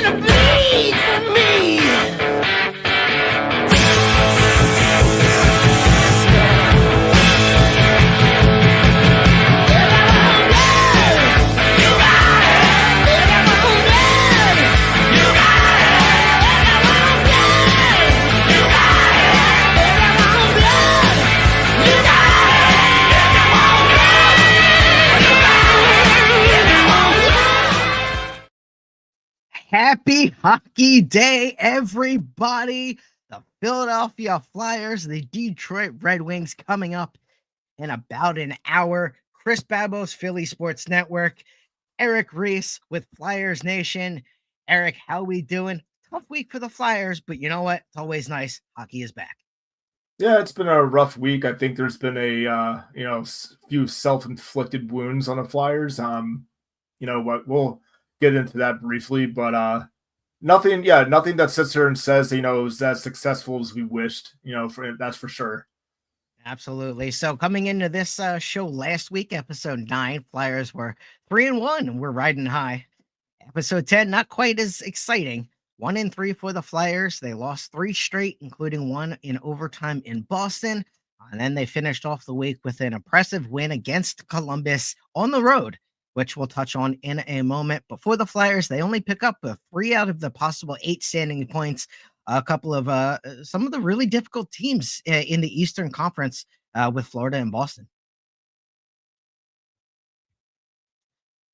gonna bleed for me. Happy Hockey Day, everybody. The Philadelphia Flyers, the Detroit Red Wings coming up in about an hour. Chris Babos, Philly Sports Network. Eric Reese with Flyers Nation. Eric, how we doing? Tough week for the Flyers, but you know what? It's always nice. Hockey is back. Yeah, it's been a rough week. I think there's been a few self-inflicted wounds on the Flyers. What we'll get into that briefly, but nothing that sits there and says, is as successful as we wished, that's for sure. Absolutely. So coming into this show last week, episode 9, Flyers were 3-1 and we're riding high. Episode 10, not quite as exciting. 1-3 for the Flyers. They lost 3 straight, including 1 in overtime in Boston. And then they finished off the week with an impressive win against Columbus on the road, which we'll touch on in a moment. But for the Flyers, they only pick up 3 out of the possible 8 standing points. A couple of some of the really difficult teams in the Eastern Conference with Florida and Boston.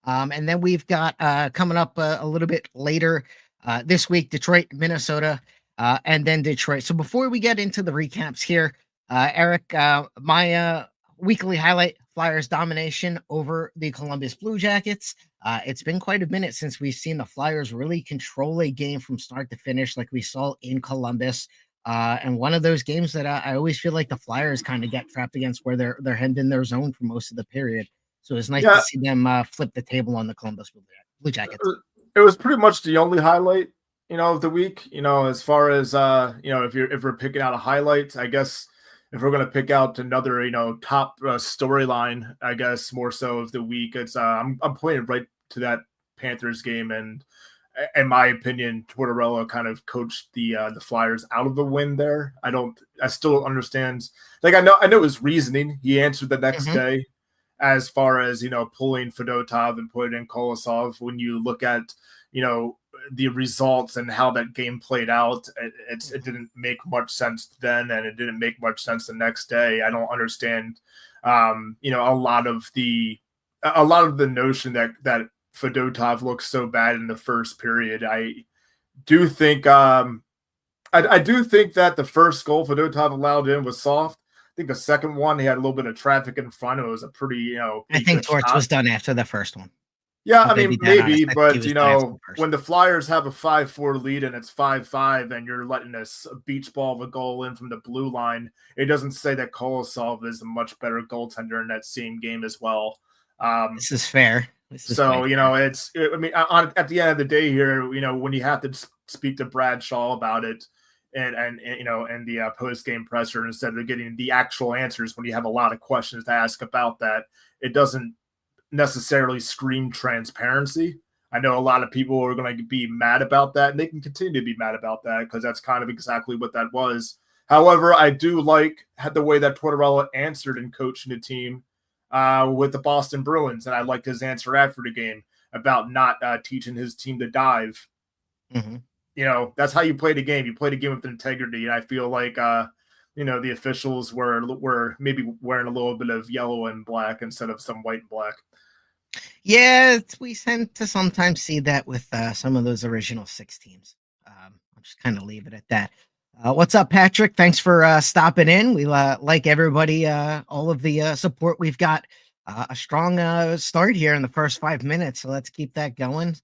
And then we've got coming up a little bit later this week, Detroit, Minnesota, and then Detroit. So before we get into the recaps here, Eric, my weekly highlight, Flyers domination over the Columbus Blue Jackets. It's been quite a minute since we've seen the Flyers really control a game from start to finish like we saw in Columbus. And one of those games that I always feel like the Flyers kind of get trapped against where they're heading in their zone for most of the period. So it's nice to see them flip the table on the Columbus Blue Jackets. It was pretty much the only highlight, of the week, as far as, if we're picking out a highlight, I guess if we're going to pick out another, top storyline, I guess more so of the week, it's I'm pointing right to that Panthers game. And in my opinion, Tortorella kind of coached the Flyers out of the win there. I still don't understand. Like, I know his reasoning. He answered the next day, as far as, pulling Fedotov and putting in Kolosov. When you look at, the results and how that game played out, it didn't make much sense then, and it didn't make much sense the next day. I don't understand, a lot of the notion that Fedotov looks so bad in the first period. I do think, I do think that the first goal Fedotov allowed in was soft. I think the second one, he had a little bit of traffic in front. It was a pretty, I think Torts was done after the first one. Yeah, I mean, maybe, but, when the Flyers have a 5-4 lead and it's 5-5 and you're letting a beach ball of a goal in from the blue line, it doesn't say that Kolosov is a much better goaltender in that same game as well. This is fair. At the end of the day here, when you have to speak to Brad Shaw about it, and the post-game presser, instead of getting the actual answers when you have a lot of questions to ask about that, it doesn't necessarily scream transparency. I know a lot of people are going to be mad about that, and they can continue to be mad about that because that's kind of exactly what that was. However, I do like the way that Tortorella answered and coaching the team with the Boston Bruins, and I liked his answer after the game about not teaching his team to dive. That's how you play the game. You play the game with integrity. And I feel like, the officials were maybe wearing a little bit of yellow and black instead of some white and black. Yeah, we tend to sometimes see that with some of those original 6 teams. I'll just kind of leave it at that. What's up, Patrick? Thanks for stopping in. We like everybody, all of the support. We've got a strong start here in the first 5 minutes, so let's keep that going.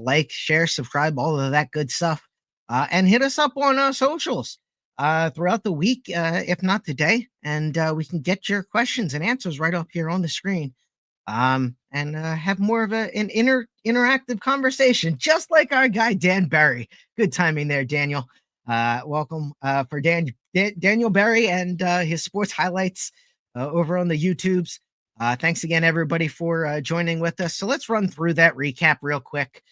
Like, share, subscribe, all of that good stuff. And hit us up on socials throughout the week, if not today. And we can get your questions and answers right up here on the screen. And have more of an interactive conversation, just like our guy, Dan Barry. Good timing there, Daniel. Welcome for Daniel Barry and his sports highlights over on the YouTubes. Thanks again, everybody, for joining with us. So let's run through that recap real quick.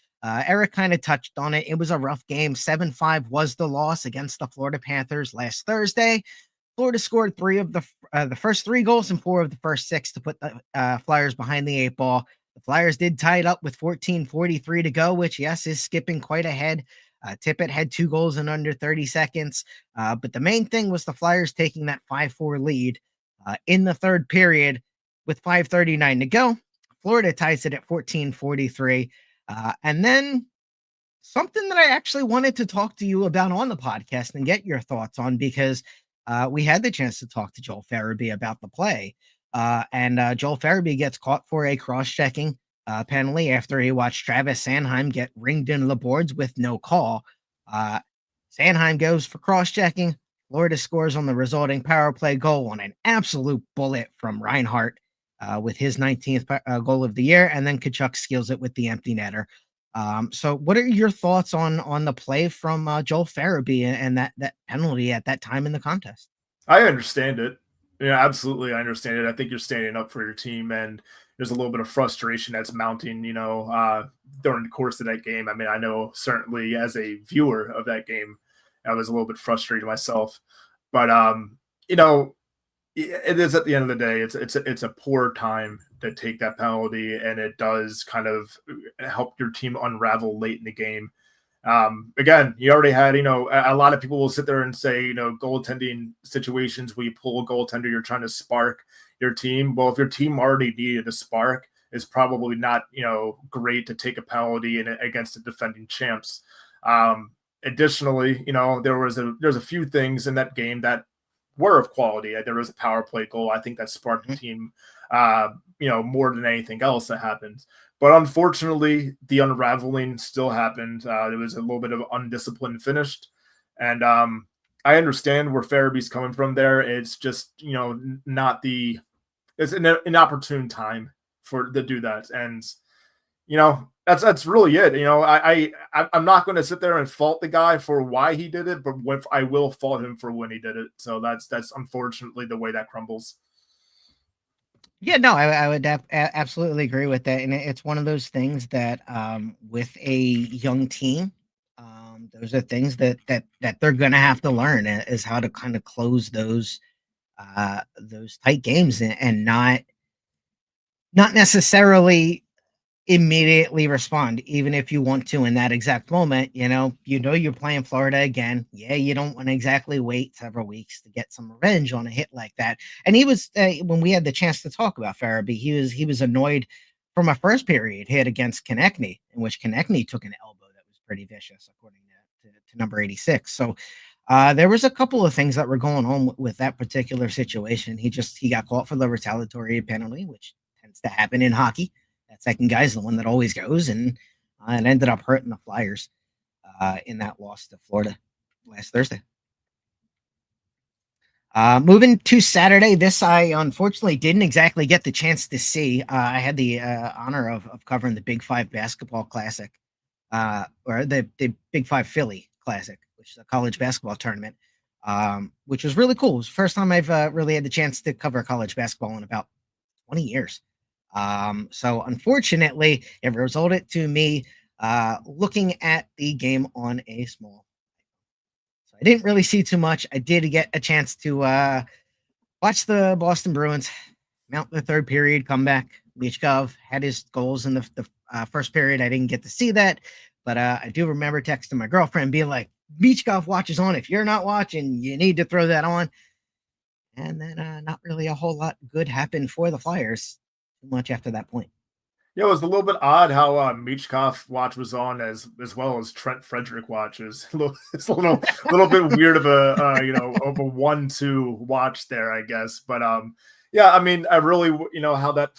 Eric kind of touched on it. It was a rough game. 7-5 was the loss against the Florida Panthers last Thursday. Florida scored the first 3 goals and 4 of the first 6 to put the Flyers behind the 8 ball. The Flyers did tie it up with 14:43 to go, which, yes, is skipping quite ahead. Tippett had 2 goals in under 30 seconds. But the main thing was the Flyers taking that 5-4 lead in the third period with 5:39 to go. Florida ties it at 14:43. And then something that I actually wanted to talk to you about on the podcast and get your thoughts on, because we had the chance to talk to Joel Farabee about the play. And Joel Farabee gets caught for a cross-checking penalty after he watched Travis Sanheim get ringed into the boards with no call. Sanheim goes for cross-checking. Florida scores on the resulting power play goal on an absolute bullet from Reinhart with his 19th goal of the year, and then Tkachuk steals it with the empty netter. So what are your thoughts on the play from Joel Farabee and that penalty at that time in the contest? I understand it. Yeah, absolutely. I understand it. I think you're standing up for your team, and there's a little bit of frustration that's mounting, during the course of that game. I mean, I know certainly as a viewer of that game, I was a little bit frustrated myself, but it is, at the end of the day, it's a poor time to take that penalty, and it does kind of help your team unravel late in the game. Again, you already had, a lot of people will sit there and say, goaltending situations where you pull a goaltender, you're trying to spark your team. Well, if your team already needed a spark, it's probably not, great to take a penalty against the defending champs. Additionally, there's a few things in that game that were of quality. There was a power play goal. I think that sparked the team, more than anything else that happened. But unfortunately, the unraveling still happened. There was a little bit of undisciplined finish. And I understand where Farabee's coming from there. It's just, it's an inopportune time to do that. And, that's really it. I'm not going to sit there and fault the guy for why he did it, but I will fault him for when he did it. So that's unfortunately the way that crumbles. Yeah, no, I would absolutely agree with that. And it's one of those things that with a young team, those are things that they're going to have to learn, is how to kind of close those tight games and not necessarily immediately respond, even if you want to in that exact moment. You're playing Florida again. Yeah, you don't want to exactly wait several weeks to get some revenge on a hit like that. And he was when we had the chance to talk about Farabee, he was annoyed from a first period hit against Konechny, in which Konechny took an elbow that was pretty vicious, according to number 86. So there was a couple of things that were going on with that particular situation. He got caught for the retaliatory penalty, which tends to happen in hockey. That second guy's the one that always goes, and it ended up hurting the Flyers in that loss to Florida last Thursday. Moving to Saturday, this I unfortunately didn't exactly get the chance to see. I had the honor of covering the Big Five Basketball Classic, or the Big Five Philly Classic, which is a college basketball tournament, which was really cool. It was the first time I've really had the chance to cover college basketball in about 20 years. So unfortunately, it resulted to me looking at the game on a small. So I didn't really see too much. I did get a chance to watch the Boston Bruins mount the third period comeback. Michkov had his goals in the first period. I didn't get to see that, but I do remember texting my girlfriend being like, Michkov watches on. If you're not watching, you need to throw that on. And then not really a whole lot good happened for the Flyers much after that point. Yeah, it was a little bit odd how Michkov watch was on as well as Trent Frederick watch. It's a little bit weird of a of a 1-2 watch there, I guess. But yeah, I mean, I really how that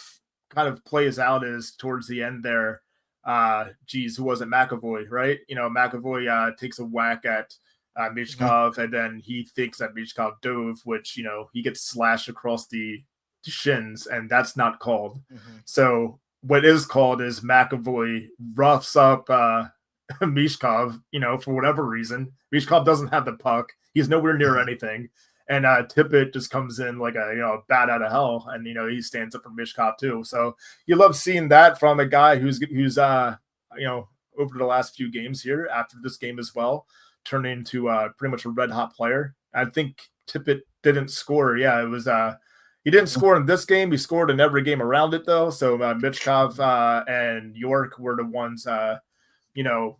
kind of plays out is towards the end there. Who was it? McAvoy, right? McAvoy takes a whack at Michkov, and then he thinks that Michkov dove, which he gets slashed across the shins, and that's not called. So what is called is McAvoy roughs up Michkov, for whatever reason. Michkov doesn't have the puck. He's nowhere near anything. And Tippett just comes in like a bat out of hell, and he stands up for Michkov too. So you love seeing that from a guy who's over the last few games here after this game as well, turning into pretty much a red hot player. I think Tippett didn't score. Yeah, it was he didn't score in this game. He scored in every game around it though. So Michkov and York were the ones you know,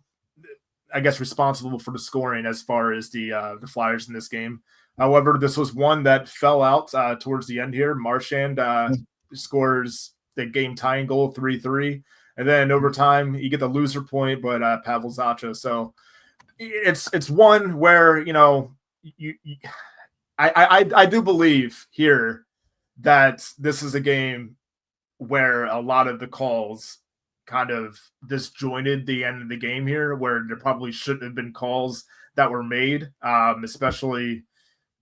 I guess responsible for the scoring as far as the Flyers in this game. However, this was one that fell out towards the end here. Marchand scores the game tying goal 3-3. And then overtime, you get the loser point, but Pavel Zacha. So it's one where, you know, I do believe here that this is a game where a lot of the calls kind of disjointed the end of the game here, where there probably shouldn't have been calls that were made, especially,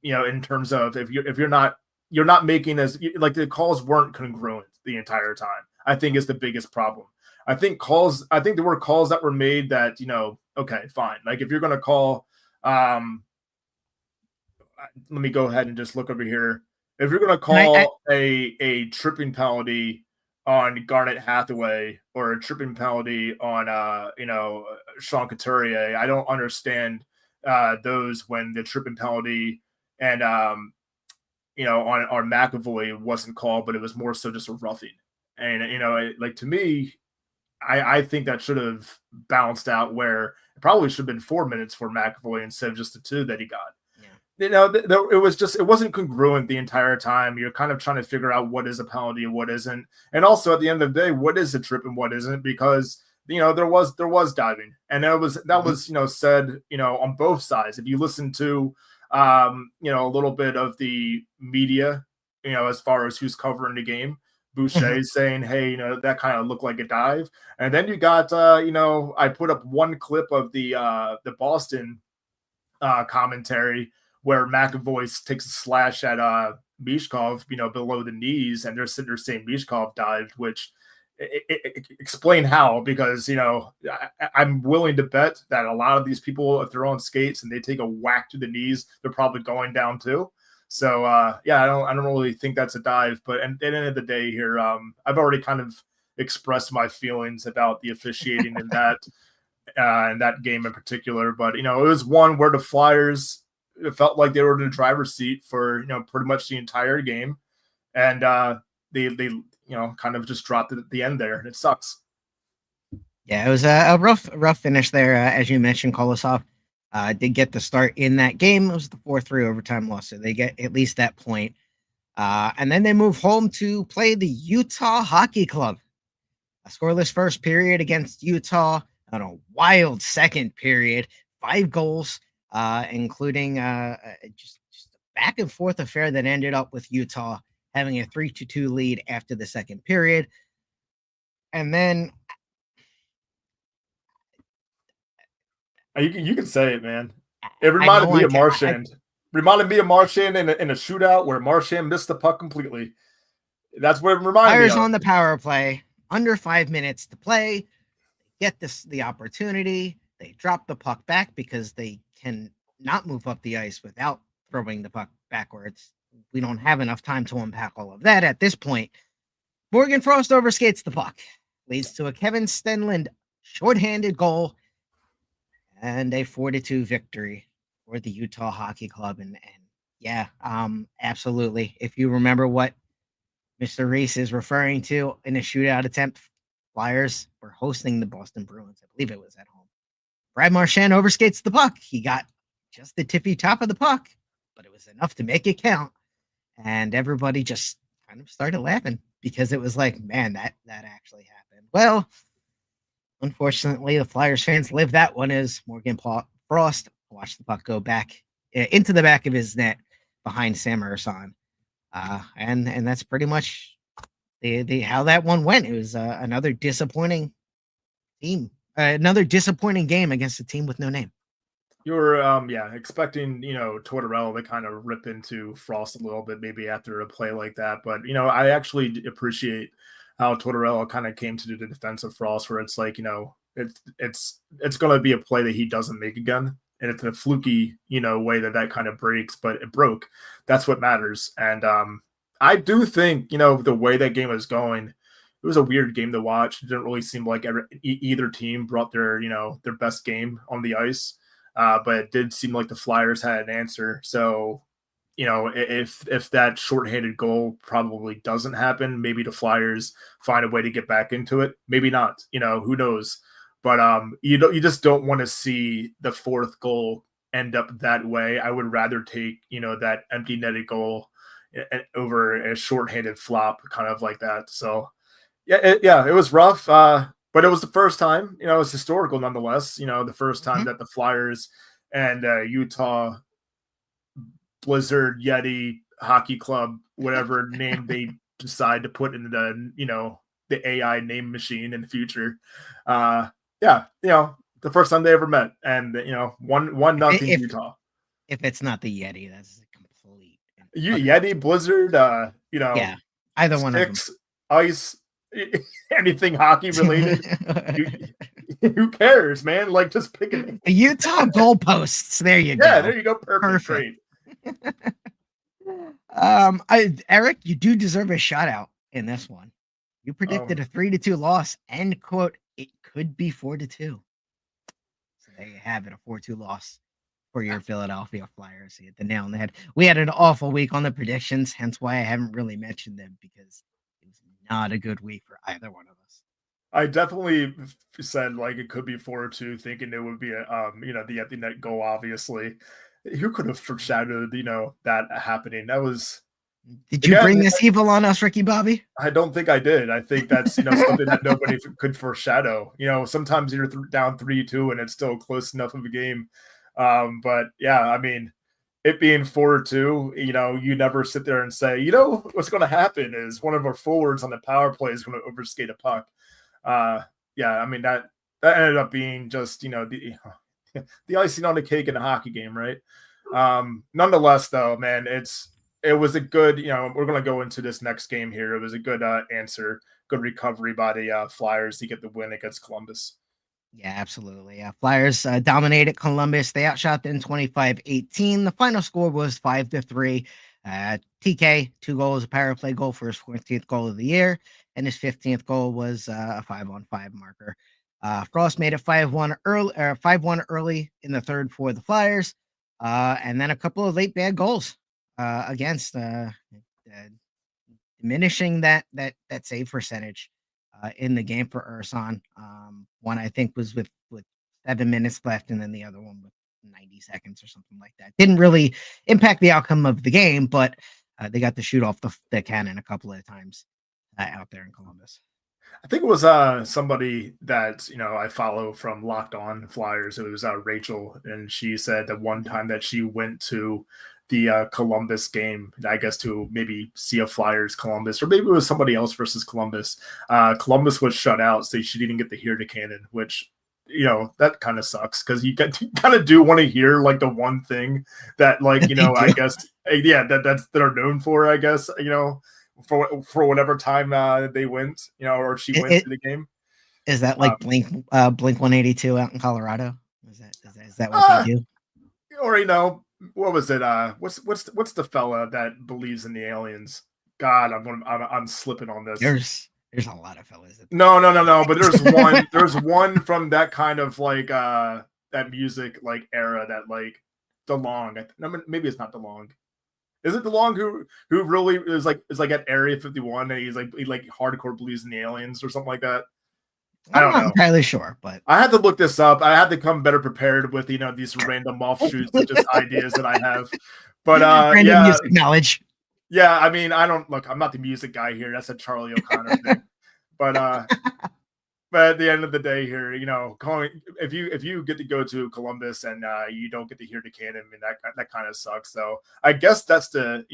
you know, in terms of if you're not making as like the calls weren't congruent the entire time. I think is the biggest problem. I think there were calls that were made that, you know, okay, fine. Like if you're going to call, let me go ahead and just look over here. If you're going to call a tripping penalty on Garnet Hathaway or a tripping penalty on, you know, Sean Couturier, I don't understand those when the tripping penalty and, you know, on McAvoy wasn't called, but it was more so just a roughing. And, you know, like to me, I think that should have balanced out where it probably should have been 4 minutes for McAvoy instead of just the 2 that he got. Yeah. You know, it wasn't congruent the entire time. You're kind of trying to figure out what is a penalty and what isn't. And also at the end of the day, what is a trip and what isn't, because, you know, there was diving. And that was, you know, said, you know, on both sides. If you listen to, you know, a little bit of the media, you know, as far as who's covering the game, Boucher saying, hey, you know, that kind of looked like a dive. And then you got, you know, I put up one clip of the Boston commentary where McAvoy takes a slash at Mishkov, you know, below the knees, and they're sitting there saying Mishkov dived, which explain how, because, you know, I'm willing to bet that a lot of these people, if they're on skates and they take a whack to the knees, they're probably going down too. So yeah, I don't really think that's a dive, but at the end of the day here, I've already kind of expressed my feelings about the officiating in that game in particular. But, you know, it was one where the Flyers, it felt like they were in the driver's seat for, you know, pretty much the entire game, and they you know, kind of just dropped it at the end there, and it sucks. Yeah, it was a rough finish there, as you mentioned. Kolosov did get the start in that game. It was the 4-3 overtime loss, so they get at least that point. And then they move home to play the Utah Hockey Club. A scoreless first period against Utah, and a wild second period. 5 goals, including just a back and forth affair that ended up with Utah having a 3-2 lead after the second period. And then you can say it, man. It reminded me of Marchand. Reminded me of Marchand in a shootout where Marchand missed the puck completely. That's what it reminded me of. Flyers on the power play, under 5 minutes to play, get the opportunity. They drop the puck back because they can not move up the ice without throwing the puck backwards. We don't have enough time to unpack all of that at this point. Morgan Frost overskates the puck, leads to a Kevin Stenlund shorthanded goal, and a 4-2 victory for the Utah Hockey Club. And yeah, absolutely. If you remember what Mr. Reese is referring to in a shootout attempt, Flyers were hosting the Boston Bruins. I believe it was at home. Brad Marchand overskates the puck. He got just the tippy top of the puck, but it was enough to make it count. And everybody just kind of started laughing because it was like, man, that actually happened. Well, unfortunately, the Flyers fans lived that one as Morgan Frost watched the puck go back into the back of his net behind Sam Urson. And that's pretty much the how that one went. It was another disappointing team, another disappointing game against a team with no name. You were expecting, you know, Tortorella to kind of rip into Frost a little bit maybe after a play like that, but, you know, I actually appreciate how Tortorella kind of came to do the defense of Frost, where it's like, you know, it's going to be a play that he doesn't make again, and it's a fluky, you know, way that kind of breaks, but it broke. That's what matters. And I do think, you know, the way that game is going, it was a weird game to watch. It didn't really seem like either team brought their their best game on the ice, but it did seem like the Flyers had an answer. So if that shorthanded goal probably doesn't happen, maybe the Flyers find a way to get back into it. Maybe not. Who knows? But you just don't want to see the fourth goal end up that way. I would rather take that empty netted goal over a shorthanded flop, kind of like that. So it was rough. But it was the first time. It was historical nonetheless. The first time that the Flyers and Utah Blizzard Yeti Hockey Club, whatever name they decide to put in the AI name machine in the future. The first time they ever met, and 1-0 Utah. If it's not the Yeti, that's a complete Yeti, Blizzard, yeah, either Sticks, one of them. Ice, anything hockey related. Who cares, man? Like, just pick it. The Utah goalposts. There you go. Yeah, there you go. Perfect. Eric, you do deserve a shout out in this one. You predicted a 3-2 loss and quote, it could be 4-2. So there you have it, a 4-2 loss for your Philadelphia Flyers. You hit the nail on the head. We had an awful week on the predictions, hence why I haven't really mentioned them, because it was not a good week for either one of us. I definitely said like it could be 4-2, thinking it would be the empty net goal. Obviously, who could have foreshadowed that happening? That was. Did you bring this evil on us, Ricky Bobby? I don't think I did. I think that's something that nobody could foreshadow. Sometimes you're down 3-2 and it's still close enough of a game. But yeah, I mean, it being 4-2, you never sit there and say, what's going to happen is one of our forwards on the power play is going to overskate a puck. Yeah, I mean that ended up being just the icing on the cake in a hockey game, right? Nonetheless, though, man, it was a good, we're going to go into this next game here. It was a good answer, good recovery by the Flyers to get the win against Columbus. Yeah, absolutely. Flyers dominated Columbus. They outshot them 25-18. The final score was 5-3. TK, 2 goals, a power play goal for his 14th goal of the year, and his 15th goal was a 5-on-5 marker. Frost made it 5-1 early in the third for the Flyers, and then a couple of late bad goals against diminishing that save percentage in the game for Urson. One I think was with 7 minutes left, and then the other one with 90 seconds or something like that. Didn't really impact the outcome of the game, but they got to shoot off the cannon a couple of times out there in Columbus. I think it was somebody that I follow from Locked On Flyers. It was Rachel, and she said that one time that she went to the Columbus game, I guess to maybe see a Flyers Columbus, or maybe it was somebody else versus Columbus. Columbus was shut out, so she didn't get to hear the cannon, which that kind of sucks, because you kind of do want to hear like the one thing that like I guess that's they're known for, I guess for whatever time they went or she went to the game. Is that like Blink 182 out in Colorado? Is that what they do? Or what was it? What's the fella that believes in the aliens? God, I'm slipping on this. There's a lot of fellas. No. But there's one from that kind of like that music like era, that like DeLong. Maybe it's not DeLong. Is it DeLong who really is like at Area 51 and he like hardcore believes in the aliens or something like that? I'm not entirely sure, but I had to look this up. I had to come better prepared with these random offshoots of just ideas that I have. But random music knowledge. Yeah, I mean, I'm not the music guy here. That's a Charlie O'Connor thing. But at the end of the day here, if you get to go to Columbus and you don't get to hear the cannon, I mean, that kind of sucks. So I guess that's the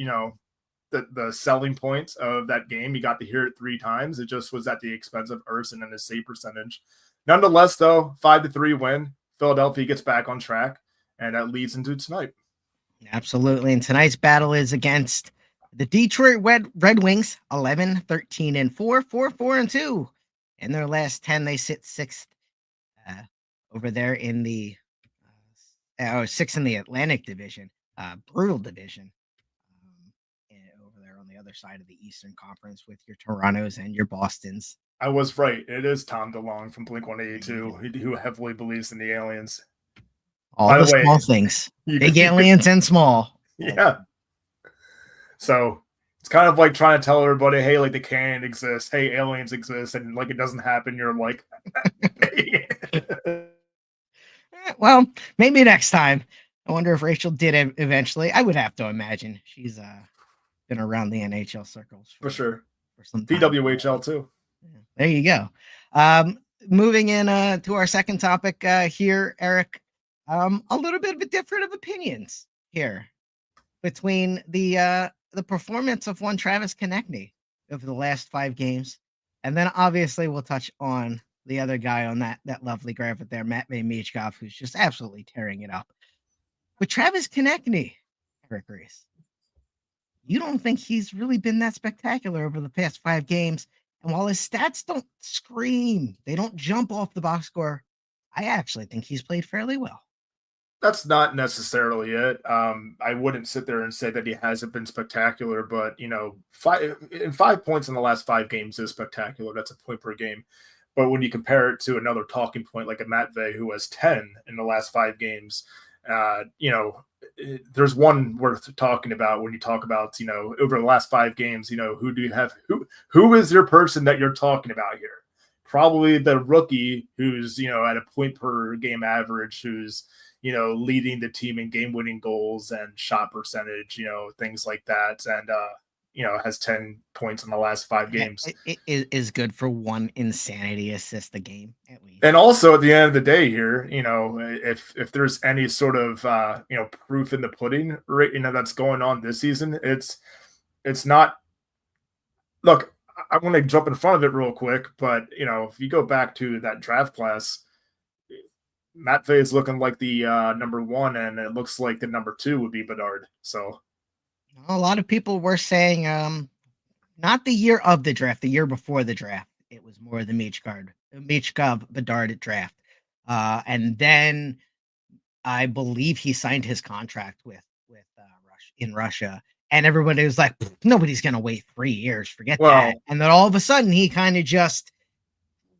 selling point of that game. You got to hear it 3 times. It just was at the expense of Urson and his save percentage. Nonetheless, though, 5-3 win. Philadelphia gets back on track, and that leads into tonight. Absolutely. And tonight's battle is against the Detroit Red Wings, 11-13-4, 4-4-2. In their last 10, they sit 6th over there in the 6th in the Atlantic Division, brutal division over there on the other side of the Eastern Conference with your Torontos and your Bostons. I was right. It is Tom DeLonge from Blink There you 182 who heavily believes in the aliens. All By the the way, small things, you big could- aliens and small. Yeah. So it's kind of like trying to tell everybody, hey, like the canon exists, hey, aliens exist, and like it doesn't happen. You're like, Well, maybe next time. I wonder if Rachel did eventually. I would have to imagine she's been around the NHL circles for sure. for some time. PWHL too. There you go. Moving in to our second topic here, Eric. A little bit of a different of opinions here between the performance of one Travis Konechny over the last 5 games, and then obviously we'll touch on the other guy on that lovely graphic there, Matvei Michkov, who's just absolutely tearing it up. But Travis Konechny, Eric Reese, you don't think he's really been that spectacular over the past 5 games? And while his stats don't scream, they don't jump off the box score, I actually think he's played fairly well. That's not necessarily it. I wouldn't sit there and say that he hasn't been spectacular, but 5 points in the last 5 games is spectacular. That's a point per game. But when you compare it to another talking point like a Matvei who has 10 in the last 5 games, there's one worth talking about when you talk about, over the last 5 games, who do you have? Who is your person that you're talking about here? Probably the rookie who's, at a point per game average, who's, leading the team in game-winning goals and shot percentage, things like that. And, has 10 points in the last 5 games. It is good for one insanity assist a game, at least. And also at the end of the day here, if there's any sort of, proof in the pudding, right, that's going on this season, it's not, look, I'm going to jump in front of it real quick, but, if you go back to that draft class, Matvei is looking like the number 1, and it looks like the number 2 would be Bedard. So a lot of people were saying, not the year of the draft, the year before the draft, it was more the Michkov Bedard draft. And then I believe he signed his contract with Russia. And everybody was like, nobody's going to wait 3 years. Forget that. And then all of a sudden, he kind of just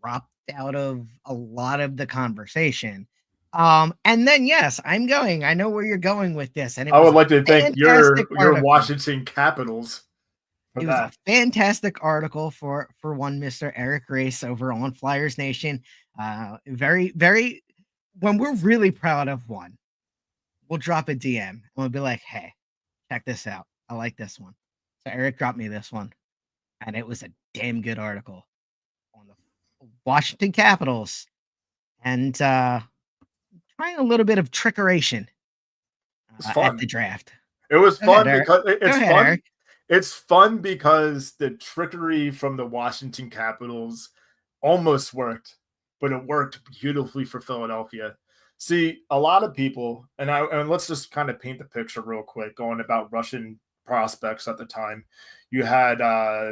dropped out of a lot of the conversation. And then, yes, I know where you're going with this. And I would like to thank your Washington Capitals. It was a fantastic article for one Mr. Eric Race over on Flyers Nation. Very, very, when we're really proud of one, we'll drop a DM and we'll be like, hey, check this out. I like this one. So Eric dropped me this one, and it was a damn good article on the Washington Capitals and trying a little bit of trickeration at the draft. It was fun because it's fun. Eric. It's fun because the trickery from the Washington Capitals almost worked, but it worked beautifully for Philadelphia. See, a lot of people, and let's just kind of paint the picture real quick, going about Russian prospects at the time. You had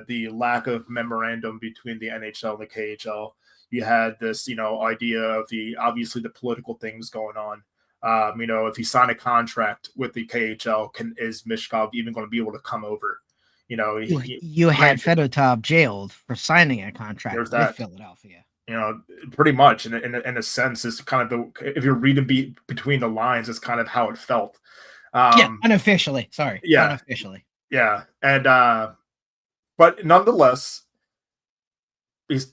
the lack of memorandum between the NHL and the KHL. You had this, idea of obviously the political things going on. If you sign a contract with the KHL, is Michkov even going to be able to come over? You had Fedotov jailed for signing a contract with Philadelphia. Pretty much in a sense, is kind of if you're reading between the lines, it's kind of how it felt. Unofficially. Sorry. Yeah. Unofficially. Yeah. And, but nonetheless,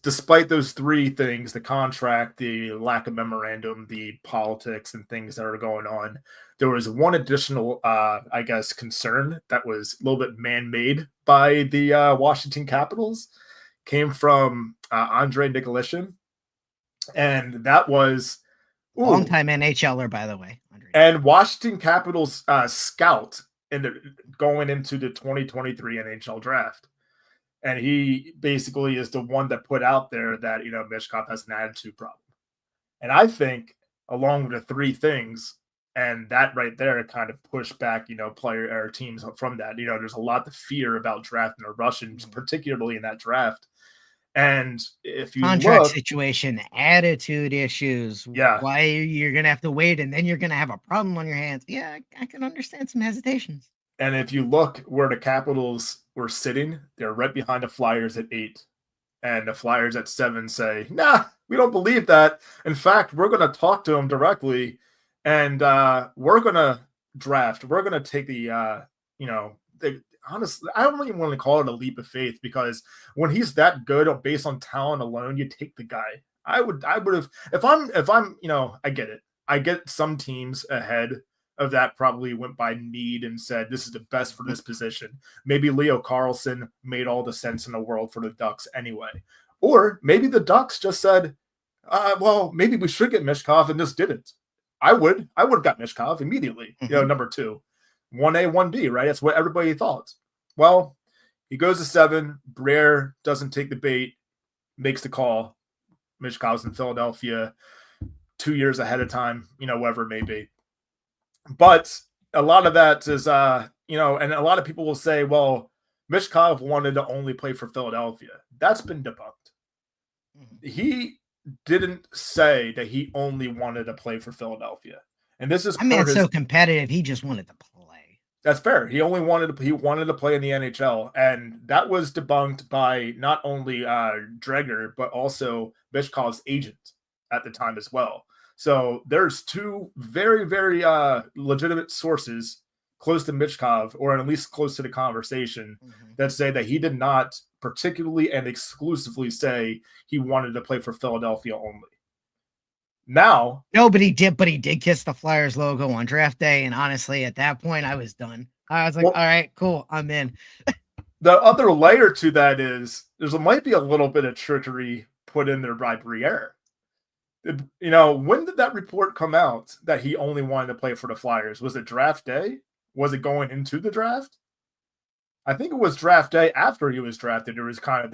despite those 3 things, the contract, the lack of memorandum, the politics and things that are going on, there was one additional, concern that was a little bit man-made by the Washington Capitals, came from Andrei Nicolishin. And that was long-time NHLer, by the way. And Washington Capitals scout going into the 2023 NHL draft. And he basically is the one that put out there that, Michkov has an attitude problem. And I think along with the 3 things, and that right there kind of pushed back, player or teams from that. There's a lot of fear about drafting the Russians, particularly in that draft. And if you contract situation, attitude issues, yeah, why you're going to have to wait and then you're going to have a problem on your hands. Yeah, I can understand some hesitations. And if you look where the Capitals were sitting. They're right behind the Flyers at 8. And the Flyers at 7 say, nah, we don't believe that. In fact, we're going to talk to him directly, and we're going to draft. We're going to take the, honestly, I don't even want to call it a leap of faith, because when he's that good based on talent alone, you take the guy. I would have, if I'm, I get it. I get some teams ahead of that probably went by need and said, this is the best for this position. Maybe Leo Carlson made all the sense in the world for the Ducks anyway. Or maybe the Ducks just said, well, maybe we should get Mishkov and just didn't. I would have got Mishkov immediately, number 2. 1A, 1B, right? That's what everybody thought. Well, he goes to 7. Briere doesn't take the bait, makes the call. Mishkov's in Philadelphia 2 years ahead of time, whatever it may be. But a lot of that is, and a lot of people will say, well, Mishkov wanted to only play for Philadelphia. That's been debunked. He didn't say that he only wanted to play for Philadelphia. And this is, it's so competitive. He just wanted to play. That's fair. He wanted to play in the NHL. And that was debunked by not only Dreger, but also Mishkov's agent at the time as well. So there's 2 very, very legitimate sources close to Mishkov, or at least close to the conversation, that say that he did not particularly and exclusively say he wanted to play for Philadelphia only. Now, no, but he did kiss the Flyers logo on draft day, and honestly, at that point, I was done. I was like, all right, cool, I'm in. The other layer to that is there might be a little bit of trickery put in there by Briere. When did that report come out that he only wanted to play for the Flyers? Was it draft day? Was it going into the draft? I think it was draft day. After he was drafted, there was kind of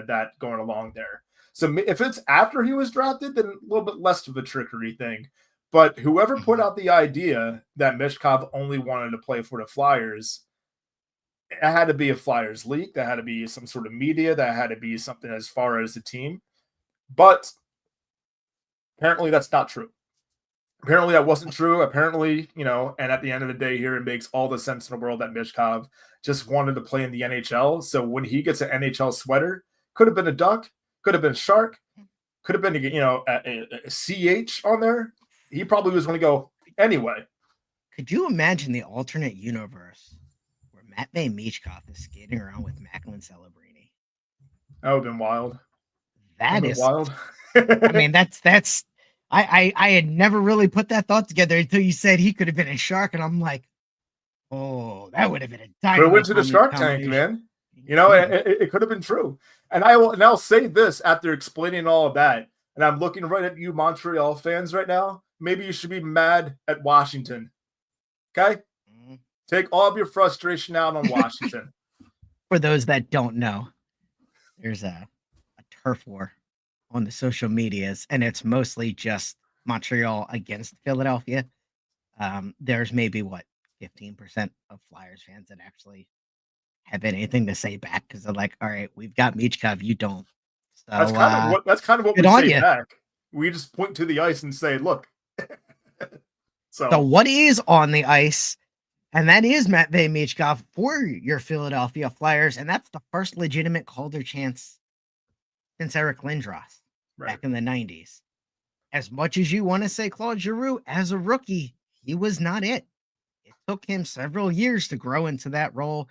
that going along there. So if it's after he was drafted, then a little bit less of a trickery thing. But whoever put out the idea that Mishkov only wanted to play for the Flyers, it had to be a Flyers leak. That had to be some sort of media. That had to be something as far as the team. But apparently that's not true. Apparently that wasn't true. Apparently, and at the end of the day here, it makes all the sense in the world that Mishkov just wanted to play in the NHL. So when he gets an NHL sweater, could have been a Duck, could have been a Shark, could have been, a CH on there. He probably was going to go anyway. Could you imagine the alternate universe where Matvei Michkov is skating around with Macklin Celebrini? That would have been wild. That is wild. I mean, that's I had never really put that thought together until you said he could have been a Shark, and I'm like, oh, that would have been a dynamite. But it went to the Shark Tank, man. It could have been true. And I'll say this after explaining all of that, and I'm looking right at you Montreal fans right now. Maybe you should be mad at Washington. Okay? Take all of your frustration out on Washington. For those that don't know, there's a turf war on the social medias, and it's mostly just Montreal against Philadelphia. There's maybe 15% of Flyers fans that actually have anything to say back, because they're like, all right, we've got Michkov, you don't. So that's kind of what we say back. We just point to the ice and say, look. So what is on the ice, and that is Matvei Michkov for your Philadelphia Flyers, and that's the first legitimate Calder chance since Eric Lindros back in the 90s. As much as you want to say Claude Giroux, as a rookie, he was not it. It took him several years to grow into that role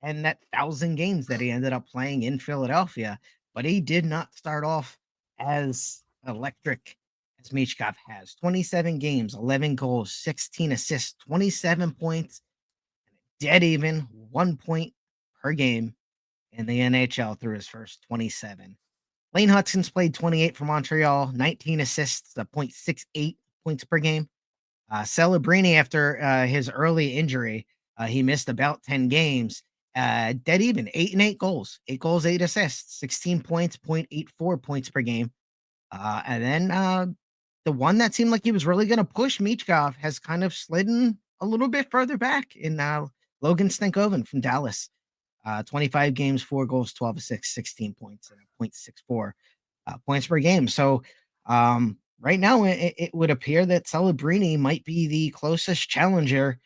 and that 1,000 games that he ended up playing in Philadelphia, but he did not start off as electric as Michkov has. 27 games, 11 goals, 16 assists, 27 points, dead even, 1 point per game in the NHL through his first 27. Lane Hutson's played 28 for Montreal, 19 assists, 0.68 points per game. Celebrini, after his early injury, he missed about 10 games. Dead even, 8 and 8 goals. 8 goals, 8 assists, 16 points, 0.84 points per game. And then the one that seemed like he was really going to push Michkov has kind of slidden a little bit further back in Logan Stankoven from Dallas. 25 games, 4 goals, 12 assists, 16 points, and 0.64 points per game. So right now, it would appear that Celebrini might be the closest challenger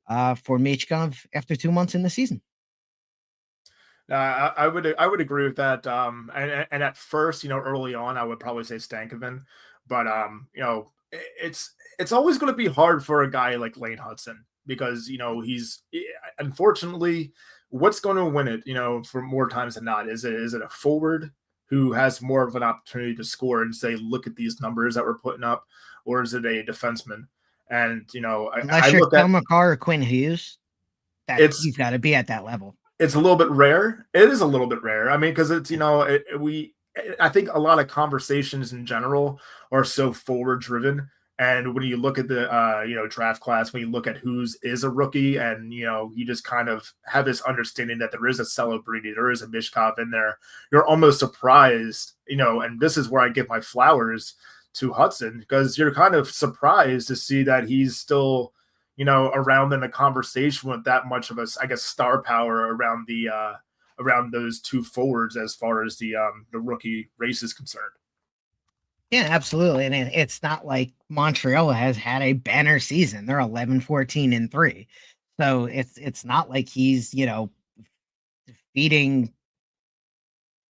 for Michkov after 2 months in the season. I would agree with that. And at first, early on, I would probably say Stankoven, but it's always going to be hard for a guy like Lane Hudson because he's unfortunately what's going to win it. For more times than not, is it a forward who has more of an opportunity to score and say, look at these numbers that we're putting up, or is it a defenseman? And I Unless you're look Cale at Makar or Quinn Hughes, that it's he's got to be at that level. it's a little bit rare. It is a little bit rare. I mean, because it's I think a lot of conversations in general are so forward driven. And when you look at the draft class, when you look at who's is a rookie, and you just kind of have this understanding that there is a celebrity, there is a Mishkov in there, you're almost surprised, and this is where I give my flowers to Hudson, because you're kind of surprised to see that he's still around in the conversation with that much of a, I guess, star power around the around those two forwards as far as the rookie race is concerned. Yeah, absolutely. And it's not like Montreal has had a banner season. They're 11-14-3. So it's not like he's, defeating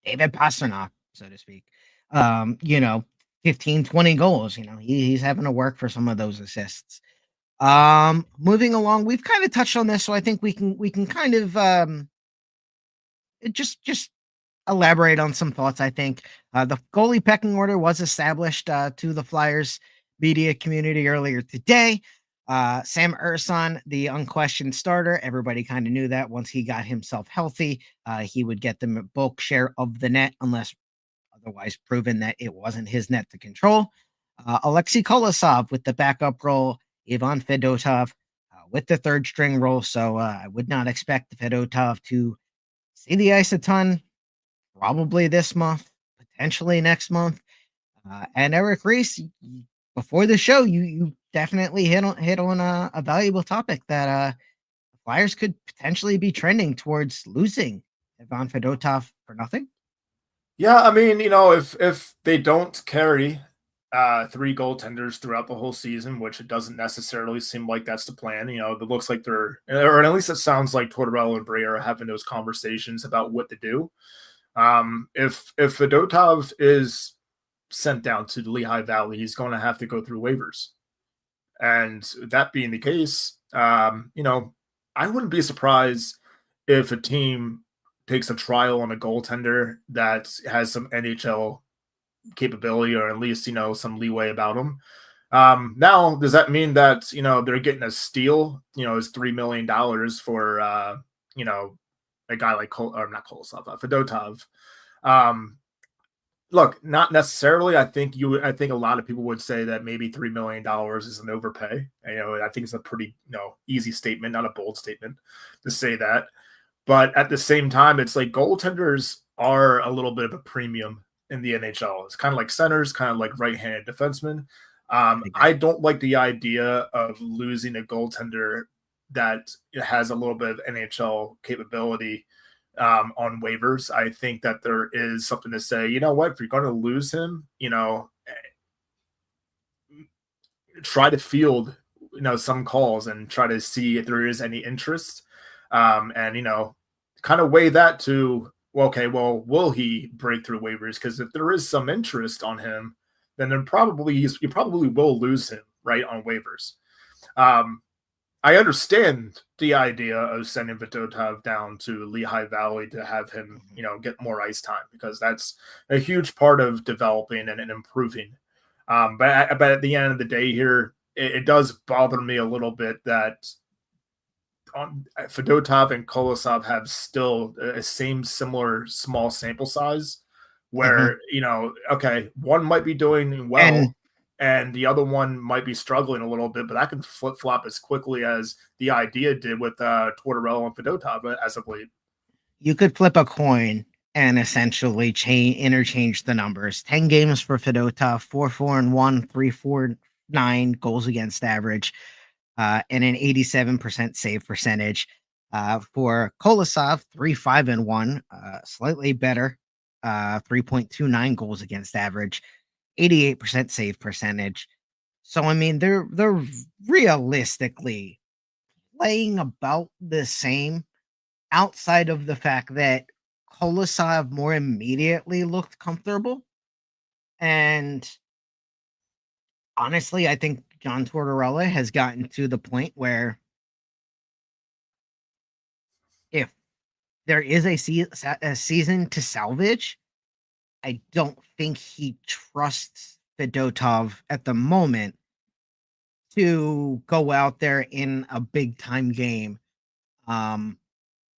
David Pastrnak, so to speak. 15, 20 goals. He's having to work for some of those assists. Moving along, we've kind of touched on this, so I think we can kind of just elaborate on some thoughts. I think the goalie pecking order was established to the Flyers media community earlier today. Sam Ersson, the unquestioned starter. Everybody kind of knew that once he got himself healthy, he would get the bulk share of the net unless otherwise proven that it wasn't his net to control. Alexei Kolosov with the backup role, Ivan Fedotov with the third string role. So I would not expect Fedotov to see the ice a ton, probably this month, potentially next month. And Eric Reese, before the show, you definitely hit on a valuable topic that Flyers could potentially be trending towards losing Ivan Fedotov for nothing. Yeah, I mean, if they don't carry three goaltenders throughout the whole season, which it doesn't necessarily seem like that's the plan. It looks like they're, or at least it sounds like Tortorella and Bray are having those conversations about what to do. If Fedotov is sent down to the Lehigh Valley, he's going to have to go through waivers. And that being the case, I wouldn't be surprised if a team takes a trial on a goaltender that has some NHL capability, or at least some leeway about them. Now, does that mean that they're getting a steal? Is $3 million for a guy like not Kolosov, Fedotov? Look, not necessarily. I think a lot of people would say that maybe $3 million is an overpay. I think it's a pretty easy statement, not a bold statement to say that. But at the same time, it's like goaltenders are a little bit of a premium in the NHL. It's kind of like centers, kind of like right-handed defensemen. I don't like the idea of losing a goaltender that has a little bit of NHL capability on waivers. I think that there is something to say, you know what, if you're going to lose him, try to field, some calls and try to see if there is any interest. And, kind of weigh that to, okay, well, will he break through waivers? Because if there is some interest on him, then you probably will lose him, right, on waivers. I understand the idea of sending Fedotov down to Lehigh Valley to have him, get more ice time, because that's a huge part of developing and improving. But at the end of the day here, it does bother me a little bit that Fedotov and Kolosov have still a similar small sample size where, okay, one might be doing well and the other one might be struggling a little bit, but that can flip flop as quickly as the idea did with Tortorella and Fedotov as of late. You could flip a coin and essentially interchange the numbers. 10 games for Fedotov, 4-4-1, 3-4-9 goals against average, and an 87% save percentage. For Kolosov, 3-5-1, slightly better, 3.29 goals against average, 88% save percentage. So I mean, they're realistically playing about the same, outside of the fact that Kolosov more immediately looked comfortable. And honestly, I think John Tortorella has gotten to the point where if there is a season to salvage, I don't think he trusts Fedotov at the moment to go out there in a big time game.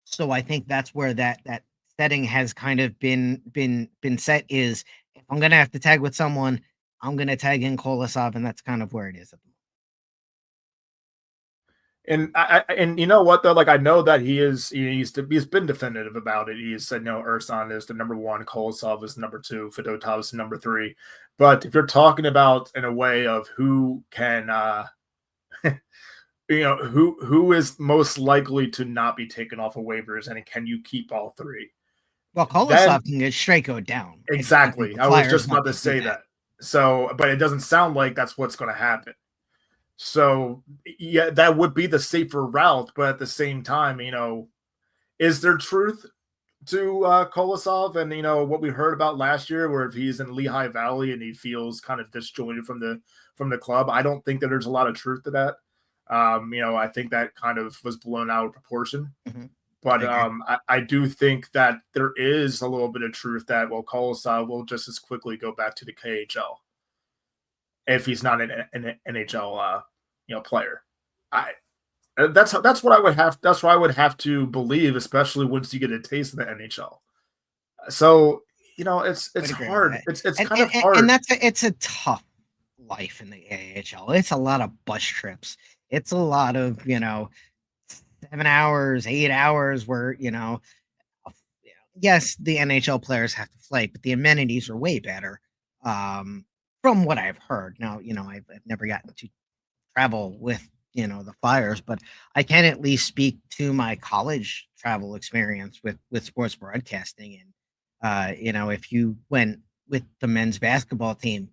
So I think that's where that setting has kind of been set. Is if I'm gonna have to tag with someone, I'm gonna tag in Kolosov, and that's kind of where it is at the moment. And you know what though, like I know that he's been definitive about it. He said no, Ersan is the number one, Kolosov is number two, Fedotov is number three. But if you're talking about in a way of who can who is most likely to not be taken off of waivers, and can you keep all three? Well, Kolosov can get straight go down. Exactly. I was just about to say that. So, but it doesn't sound like that's what's going to happen. So, yeah, that would be the safer route. But at the same time, is there truth to Kolosov and, what we heard about last year, where if he's in Lehigh Valley and he feels kind of disjointed from the club? I don't think that there's a lot of truth to that. I think that kind of was blown out of proportion. Mm-hmm. But I do think that there is a little bit of truth that, well, Kolosov will just as quickly go back to the KHL if he's not an NHL player. That's what I would have. That's what I would have to believe, especially once you get a taste of the NHL. So it's hard. It's kind of hard, and it's a tough life in the AHL. It's a lot of bus trips. It's a lot of 7 hours, 8 hours where, yes, the NHL players have to fly, but the amenities are way better. From what I've heard. Now, I've never gotten to travel with, the Flyers, but I can at least speak to my college travel experience with sports broadcasting. And, if you went with the men's basketball team,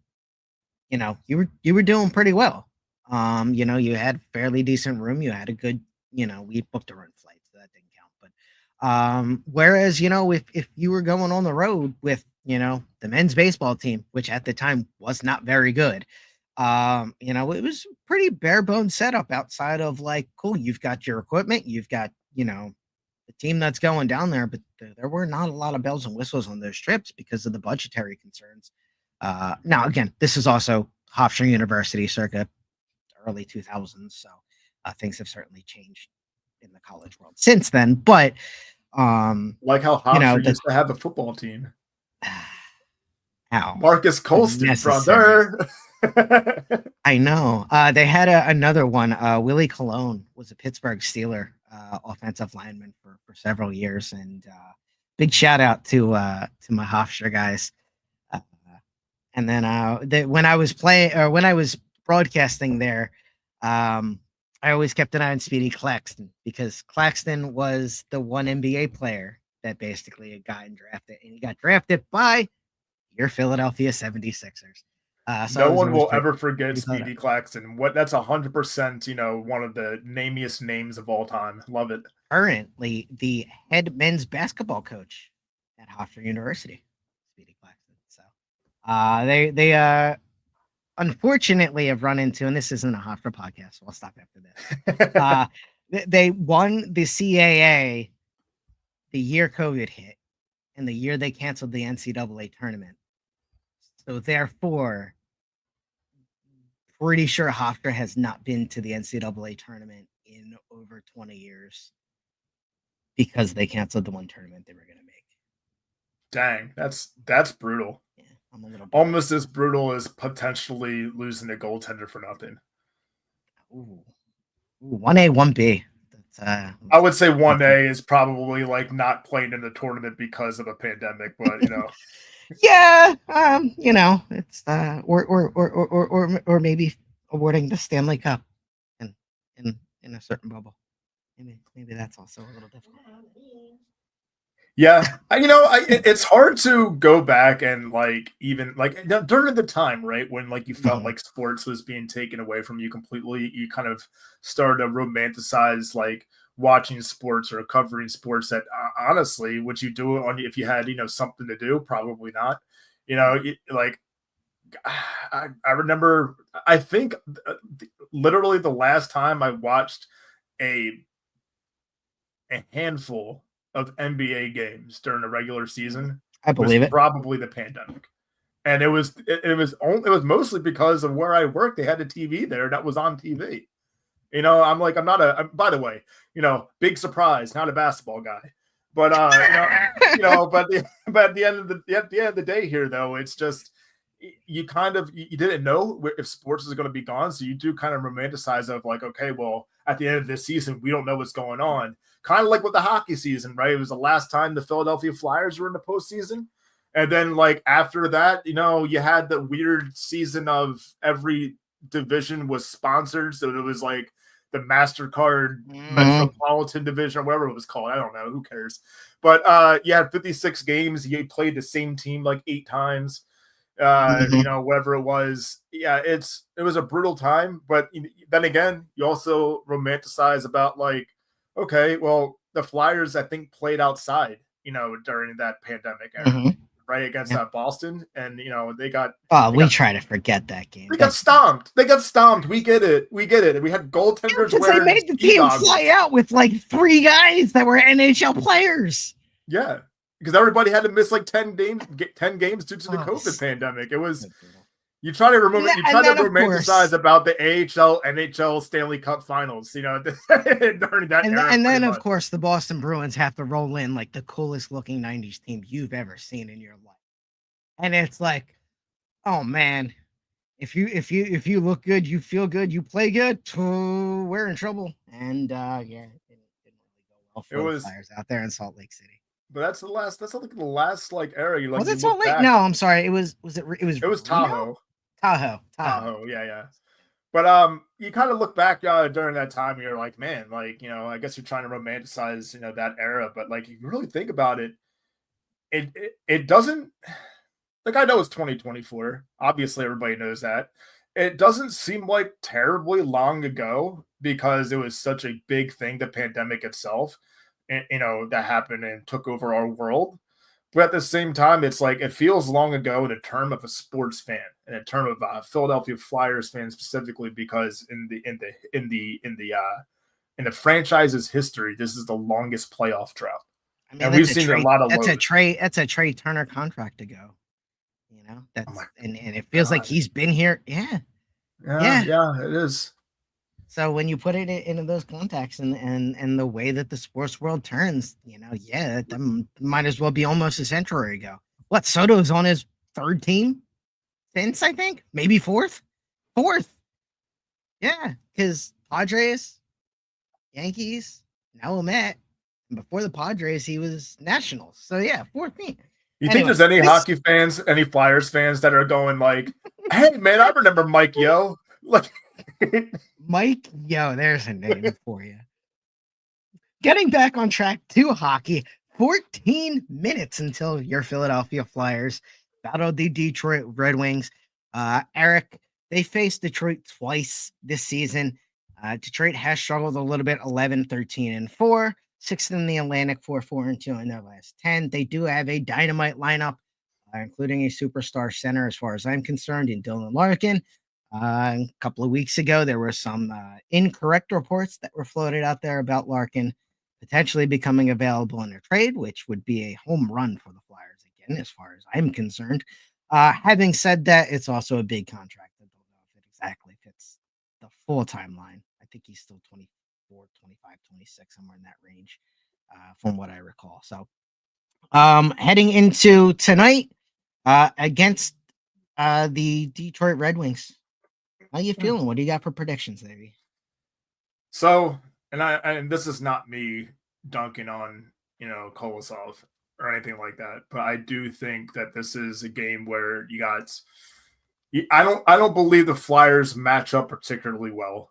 you were doing pretty well. You had fairly decent room. You had a good, we booked a run flight, so that didn't count. But whereas, if you were going on the road with, the men's baseball team, which at the time was not very good, it was pretty bare bones setup outside of like, cool, you've got your equipment, you've got, the team that's going down there, but there were not a lot of bells and whistles on those trips because of the budgetary concerns. Now, again, this is also Hofstra University circa early 2000s, so things have certainly changed in the college world since then. But like how Hofstra used to have a football team. How Marcus Colston, brother. I know. They had another one. Willie Colon was a Pittsburgh Steeler offensive lineman for several years, and big shout out to my Hofstra guys. And then when I was broadcasting there, I always kept an eye on Speedy Claxton because Claxton was the one NBA player that basically had gotten drafted, and he got drafted by your Philadelphia 76ers. So no one will ever forget Speedy Claxton. That's 100%, one of the namiest names of all time. Love it. Currently the head men's basketball coach at Hofstra University, Speedy Claxton. So they unfortunately have run into, and this isn't a Hofstra podcast, so I'll stop after this. They won the CAA the year COVID hit and the year they canceled the NCAA tournament. So therefore, pretty sure Hofstra has not been to the NCAA tournament in over 20 years because they canceled the one tournament they were going to make. Dang, that's brutal. Yeah, I'm a little almost as brutal as potentially losing a goaltender for nothing. Ooh, 1A, 1B. I would say 1A is probably like not playing in the tournament because of a pandemic, but yeah, it's or maybe awarding the Stanley Cup in a certain bubble. Maybe that's also a little difficult. Yeah, it's hard to go back and even during the time, right, when you felt like sports was being taken away from you completely, you kind of started to romanticize watching sports or covering sports that honestly, would you do it on if you had, something to do? Probably not. Like I remember, I think literally the last time I watched a handful of NBA games during the regular season I believe was it. probably the pandemic. And it was mostly because of where I worked. They had a TV there that was on TV. I'm by the way, big surprise, not a basketball guy. But but at the end of the day here though, it's just you didn't know if sports is going to be gone, so you do kind of romanticize of like, okay, well, at the end of this season, we don't know what's going on. Kind of like with the hockey season, right? It was the last time the Philadelphia Flyers were in the postseason. And then, like, after that, you had the weird season of every division was sponsored. So it was like the MasterCard Metropolitan Division or whatever it was called. I don't know. Who cares? But you had 56 games. You played the same team like 8 times. Whatever it was. Yeah, it was a brutal time. But then again, you also romanticize about like, okay, well, the Flyers, I think, played outside, during that pandemic era. Right, against Boston, and they got. We try to forget that game. They got stomped. We get it. We had goaltenders. They made the team fly out with like 3 guys that were NHL players. Yeah, because everybody had to miss like 10 games due to the COVID pandemic. It was. You try to remember. You try to romanticize about the AHL, NHL Stanley Cup Finals. During that era. And then, of course, the Boston Bruins have to roll in like the coolest looking '90s team you've ever seen in your life, and it's like, oh man, if you look good, you feel good, you play good, we're in trouble. And it didn't really go well for the Flyers out there in Salt Lake City. But that's the last. That's like the last like era. Was it Salt Lake? No, I'm sorry. It was Tahoe. Tahoe, yeah. But you kind of look back during that time, and you're like, man, like I guess you're trying to romanticize that era, but like if you really think about it, it doesn't. Like I know it's 2024. Obviously, everybody knows that. It doesn't seem like terribly long ago because it was such a big thing, the pandemic itself, and that happened and took over our world. But at the same time, it's like it feels long ago in a term of a sports fan, in a term of a Philadelphia Flyers fan specifically, because in the franchise's history, this is the longest playoff drought. I mean, and we've seen a lot of. That's a Trey Turner contract ago. And it feels like he's been here. Yeah, it is. So when you put it into those contexts and the way that the sports world turns, that might as well be almost a century ago. What, Soto's on his 3rd team since, I think? Maybe 4th? 4th. Yeah, because Padres, Yankees, now Met. And before the Padres, he was Nationals. So, yeah, 4th team. You think there's any hockey fans, any Flyers fans that are going like, hey, man, I remember Mike Yeo. Like, Mike Yeo, there's a name for you. Getting back on track to hockey, 14 minutes until your Philadelphia Flyers battled the Detroit Red Wings. Eric, they faced Detroit twice this season. Detroit has struggled a little bit, 11-13-4, 6th in the Atlantic, 4-4-2 in their last 10. They do have a dynamite lineup, including a superstar center, as far as I'm concerned, in Dylan Larkin. A couple of weeks ago, there were some incorrect reports that were floated out there about Larkin potentially becoming available in a trade, which would be a home run for the Flyers again, as far as I'm concerned. Having said that, it's also a big contract. I don't know if it exactly fits the full timeline. I think he's still 24, 25, 26, somewhere in that range, from what I recall. So heading into tonight against the Detroit Red Wings. How you feeling? What do you got for predictions, Davey? So, and this is not me dunking on, Kolosov or anything like that, but I do think that this is a game where I don't believe the Flyers match up particularly well.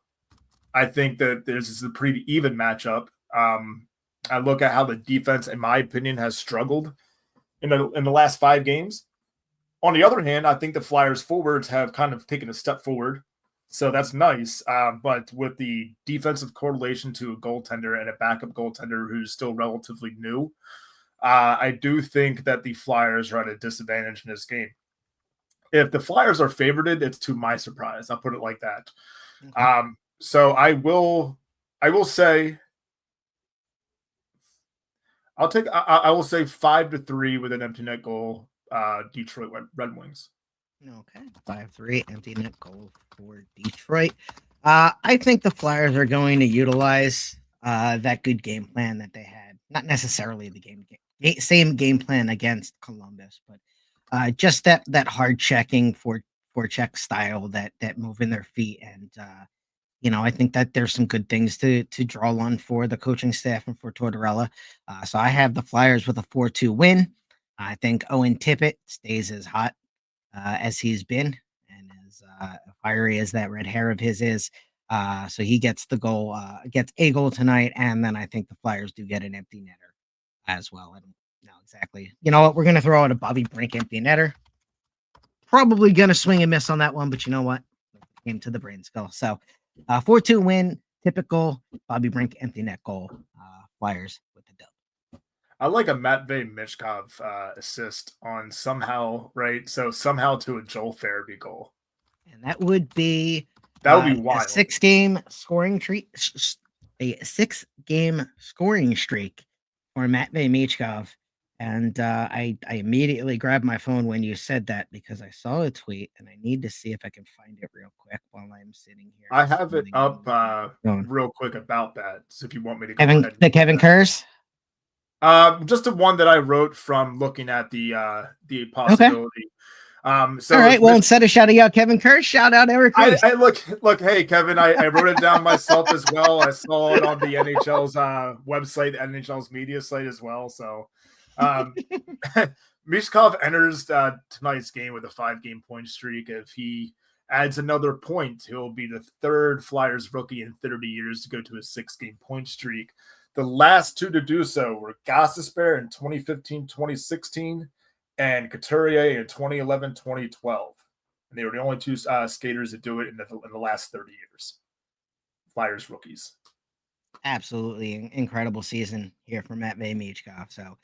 I think that this is a pretty even matchup. I look at how the defense, in my opinion, has struggled in the last 5 games. On the other hand, I think the Flyers forwards have kind of taken a step forward So that's nice. But with the defensive correlation to a goaltender and a backup goaltender who's still relatively new, I do think that the Flyers are at a disadvantage in this game. If the Flyers are favorited, it's to my surprise. I'll put it like that. Okay. So I will say I will say 5-3 with an empty net goal. Detroit Red Wings. Okay. 5-3 empty net goal for Detroit. I think the Flyers are going to utilize that good game plan that they had. Not necessarily the same game plan against Columbus, but just that hard checking for check style, that moving their feet, and I think that there's some good things to draw on for the coaching staff and for Tortorella. So I have the Flyers with a 4-2 win. I think Owen Tippett stays as hot as he's been, and as fiery as that red hair of his is. So he gets gets a goal tonight, and then I think the Flyers do get an empty netter as well. I don't know exactly. You know what? We're gonna throw out a Bobby Brink empty netter. Probably gonna swing and miss on that one, but you know what? Came to the brain skull. So 4-2 win, typical Bobby Brink empty net goal. Flyers with the dub. I like a Matvey Michkov assist on somehow, right? So somehow to a Joel Farabee goal. And that would be wild. A 6-game scoring streak. A 6-game scoring streak for Matvey Michkov. And I immediately grabbed my phone when you said that, because I saw a tweet and I need to see if I can find it real quick while I'm sitting here. I have it up real quick about that. So if you want me to go ahead. The Kevin Kurz? Just the one that I wrote from looking at the possibility. Okay. So all right. Well, instead of shouting out Kevin Kurz, shout out Eric Kurz. I look. Hey, Kevin. I wrote it down myself as well. I saw it on the NHL's website, NHL's media site as well. So, Michkov enters tonight's game with a 5-game point streak. If he adds another point, he'll be the third Flyers rookie in 30 years to go to a 6-game point streak. The last two to do so were Gostisbehere in 2015-2016 and Couturier in 2011-2012. And they were the only two skaters that do it in the last 30 years. Flyers rookies. Absolutely incredible season here for Matvey Michkov. So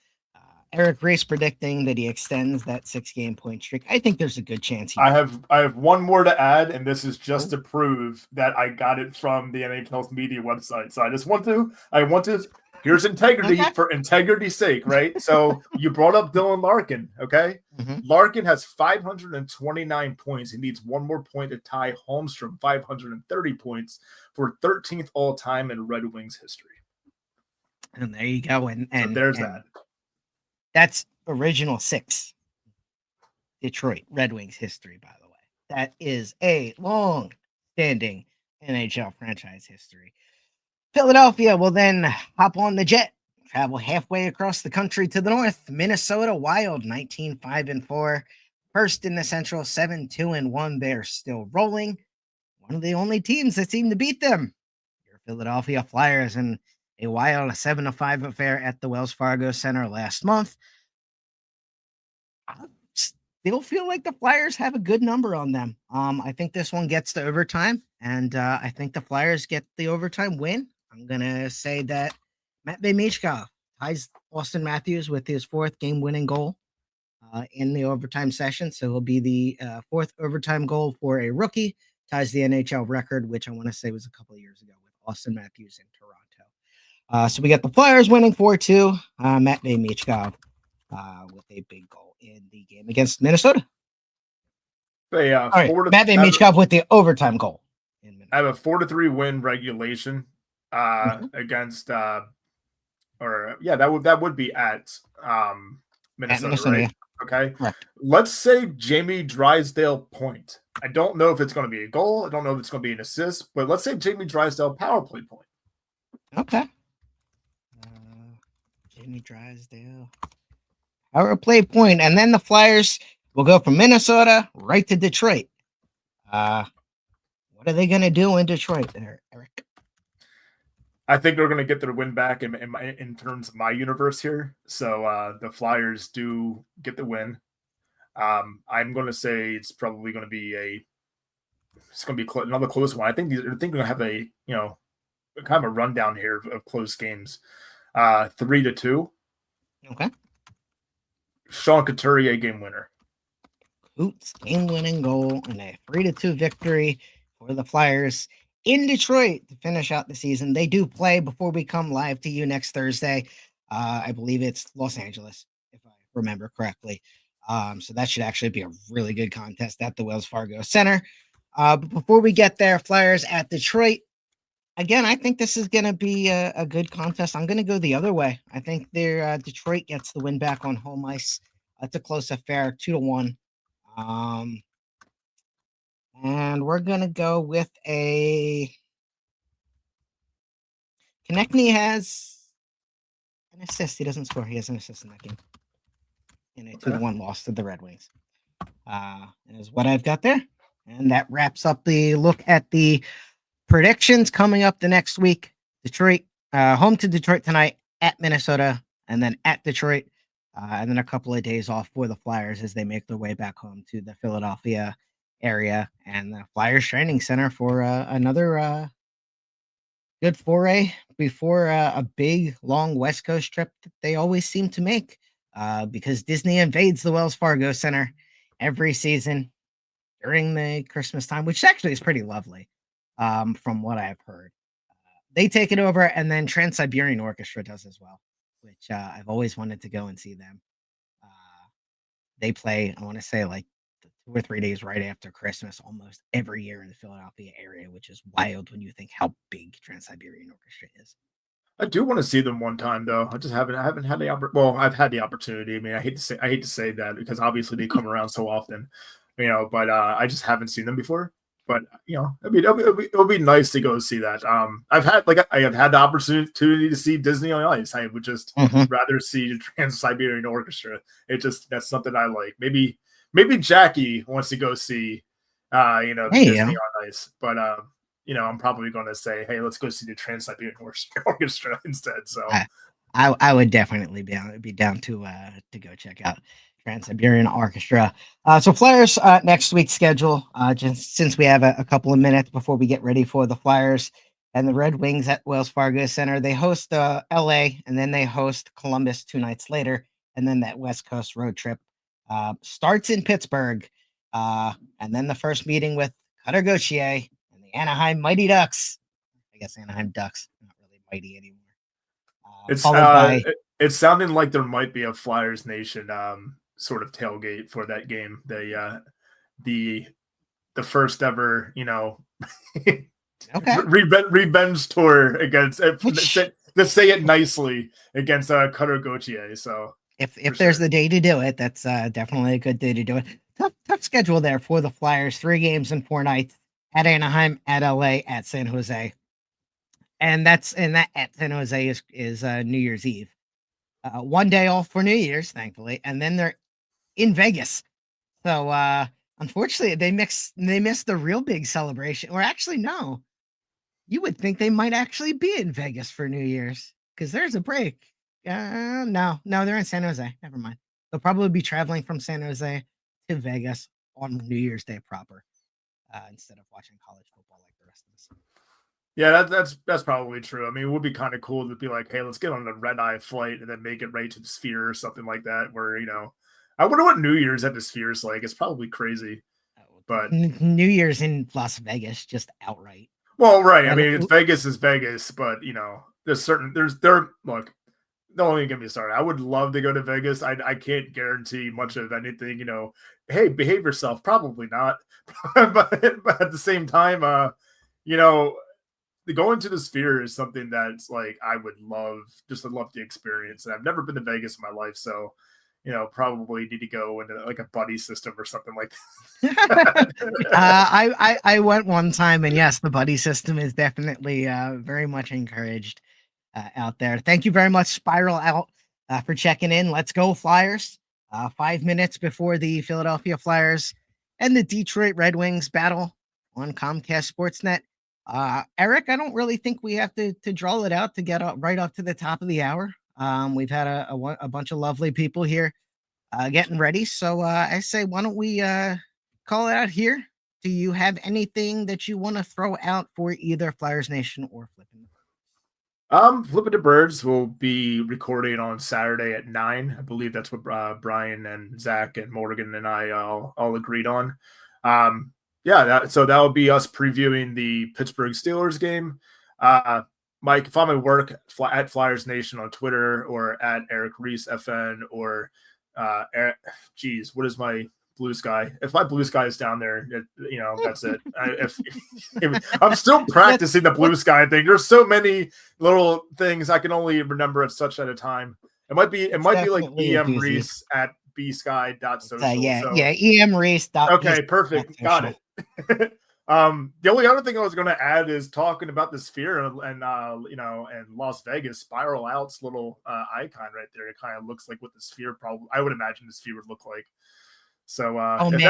Eric Race predicting that he extends that 6-game point streak. I think there's a good chance. I have one more to add, and this is just to prove that I got it from the NHL's media website. So I want to. Here's integrity for integrity's sake, right? So you brought up Dylan Larkin, okay? Mm-hmm. Larkin has 529 points. He needs one more point to tie Holmstrom 530 points for 13th all time in Red Wings history. And there you go. And so there's that. That's original 6 Detroit Red Wings history, by the way. That is a long-standing NHL franchise history. Philadelphia will then hop on the jet, travel halfway across the country to the north. Minnesota Wild, 19-5-4. First in the Central, 7-2-1. They're still rolling. One of the only teams that seem to beat them. Your Philadelphia Flyers and a Wild, a 7-5 affair at the Wells Fargo Center last month. I still feel like the Flyers have a good number on them. I think this one gets to overtime, and I think the Flyers get the overtime win. I'm going to say that Matvey Michkov ties Austin Matthews with his 4th game-winning goal in the overtime session. So it'll be the 4th overtime goal for a rookie, ties the NHL record, which I want to say was a couple of years ago with Austin Matthews in Toronto. So we got the Flyers winning 4-2. Matvey Michkov with a big goal in the game against Minnesota. All right, Matvey Michkov with the overtime goal. I have a 4-3 win regulation against that would be at Minnesota, right? Yeah. Okay. Correct. Let's say Jamie Drysdale point. I don't know if it's going to be a goal. I don't know if it's going to be an assist, but let's say Jamie Drysdale power play point. Okay. Jamie Drysdale power play point, and then the Flyers will go from Minnesota right to Detroit. What are they going to do in Detroit there, Eric? I think they're going to get their win back in terms of my universe here. So the Flyers do get the win. I'm going to say it's probably going to be a it's going to be another close one. I think we're going to have a kind of a rundown here of close games. 3-2. Okay. Sean Couturier game winner. Coots game-winning goal and a 3-2 victory for the Flyers in Detroit to finish out the season. They do play before we come live to you next Thursday. I believe it's Los Angeles, if I remember correctly. So that should actually be a really good contest at the Wells Fargo Center. But before we get there, Flyers at Detroit. Again, I think this is going to be a good contest. I'm going to go the other way. I think Detroit gets the win back on home ice. It's a close affair, 2-1. And we're going to go with a Konechny has an assist. He doesn't score. He has an assist in that game. In a 2-1 loss to the Red Wings. Is what I've got there. And that wraps up the look at the predictions coming up the next week. Detroit, home to Detroit tonight, at Minnesota, and then at Detroit. And then a couple of days off for the Flyers as they make their way back home to the Philadelphia area and the Flyers Training Center for another good foray before a big, long West Coast trip that they always seem to make because Disney invades the Wells Fargo Center every season during the Christmas time, which actually is pretty lovely from what I've heard. They take it over, and then Trans-Siberian Orchestra does as well, which I've always wanted to go and see them. They play, I want to say, like 2 or 3 days right after Christmas almost every year in the Philadelphia area, which is wild when you think how big Trans-Siberian Orchestra is. I do want to see them one time though. I haven't had the I've had the opportunity. I mean, I hate to say that because obviously they come around so often, but I just haven't seen them before. But I mean, it'll be nice to go see that. I have had the opportunity to see Disney on Ice. I would just rather see the Trans-Siberian Orchestra. That's something I like. Maybe Jackie wants to go see, Disney on Ice. But I'm probably going to say, hey, let's go see the Trans-Siberian Orchestra instead. So I would definitely be down to go check out Trans-Siberian Orchestra. So Flyers next week's schedule, just since we have a couple of minutes before we get ready for the Flyers and the Red Wings at Wells Fargo Center. They host LA, and then they host Columbus 2 nights later, and then that West Coast road trip starts in Pittsburgh, and then the first meeting with Cutter Gauthier and the Anaheim Mighty Ducks. I guess Anaheim Ducks, not really mighty anymore. It's sounding like there might be a Flyers Nation sort of tailgate for that game. The first ever, okay, revenge tour against. Let's say it nicely, against Cutter Gauthier. So if there's the day to do it, that's definitely a good day to do it. Tough schedule there for the Flyers. 3 games in 4 nights at Anaheim, at LA, at San Jose, and that at San Jose is New Year's Eve. 1 day off for New Year's, thankfully, and then they're in Vegas. So unfortunately, they missed the real big celebration. Or actually, no, you would think they might actually be in Vegas for New Year's because there's a break. No, they're in San Jose. Never mind. They'll probably be traveling from San Jose to Vegas on New Year's Day proper instead of watching college football like the rest of us. Yeah, that's probably true. I mean, it would be kind of cool to be like, hey, let's get on a red-eye flight and then make it right to the Sphere or something like that. Where I wonder what New Year's at the Sphere is like. It's probably crazy, but New Year's in Las Vegas just outright. Well, right. I mean, it's Vegas is Vegas, but look. Don't even get me started. I would love to go to Vegas. I can't guarantee much of anything. Hey, behave yourself. Probably not, but at the same time, going to the Sphere is something that's like I would love the experience. And I've never been to Vegas in my life, so probably need to go into like a buddy system or something like that. I went one time, and yes, the buddy system is definitely very much encouraged out there. Thank you very much, Spiral Out, for checking in. Let's go Flyers. 5 minutes before the Philadelphia Flyers and the Detroit Red Wings battle on Comcast Sportsnet. Eric, I don't really think we have to draw it out to get right up to the top of the hour. We've had a bunch of lovely people here getting ready. So I say, why don't we call it out here? do you have anything that you want to throw out for either Flyers Nation or Flipping? Flipping the Birds will be recording on Saturday at 9. I believe that's what Brian and Zach and Morgan and I all agreed on. So that will be us previewing the Pittsburgh Steelers game. Mike, if I'm at work, at Flyers Nation on Twitter or at Eric Reese FN or what is my Blue Sky? If my Blue Sky is down there, that's it. I'm still practicing the Blue Sky thing. There's so many little things I can only remember at a time. It might be like EM Reese at bsky.social. EM Reese. Okay, perfect. Got it. The only other thing I was going to add is talking about the Sphere and Las Vegas. Spiral Out's little icon right there. It kind of looks like what the Sphere I would imagine the Sphere would look like. So,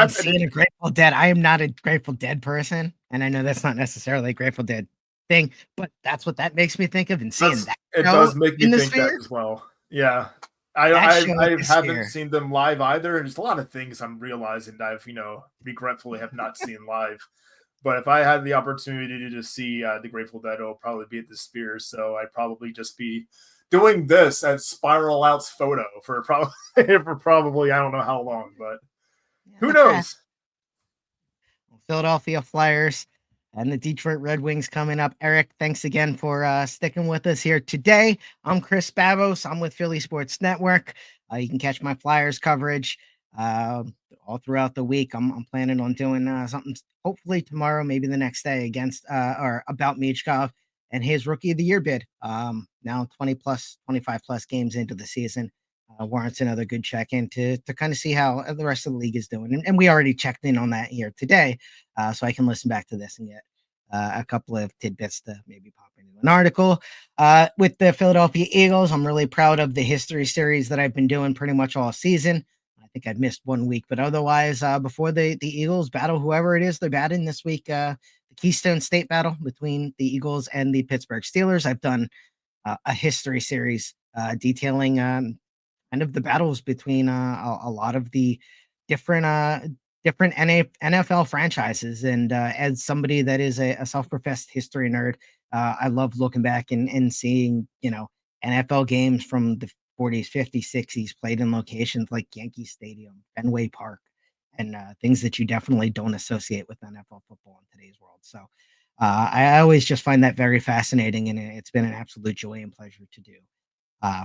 seeing a Grateful Dead. I am not a Grateful Dead person, and I know that's not necessarily a Grateful Dead thing, but that's what that makes me think of. And seeing that, it does make me think that as well. Yeah, I haven't seen them live either. There's a lot of things I'm realizing that I've regretfully have not seen live. But if I had the opportunity to see the Grateful Dead, it'll probably be at the Sphere. So I'd probably just be doing this as Spiral Out's photo for probably I don't know how long, but. Who knows? Philadelphia Flyers and the Detroit Red Wings coming up. Eric, thanks again for sticking with us here today. I'm Chris Babos. I'm with Philly Sports Network. You can catch my Flyers coverage all throughout the week. I'm planning on doing something hopefully tomorrow, maybe the next day against or about Michkov and his Rookie of the Year bid. Now 25 plus games into the season. Warrants another good check-in to kind of see how the rest of the league is doing. And we already checked in on that here today, so I can listen back to this and get a couple of tidbits to maybe pop into an article. With the Philadelphia Eagles, I'm really proud of the history series that I've been doing pretty much all season. I think I've missed 1 week, but otherwise, before the Eagles battle whoever it is they're batting this week, the Keystone State battle between the Eagles and the Pittsburgh Steelers, I've done a history series detailing kind of the battles between a lot of the different NFL franchises. And as somebody that is a self-professed history nerd, I love looking back and seeing, NFL games from the 40s, 50s, 60s played in locations like Yankee Stadium, Fenway Park, and things that you definitely don't associate with NFL football in today's world. So I always just find that very fascinating, and it's been an absolute joy and pleasure to do.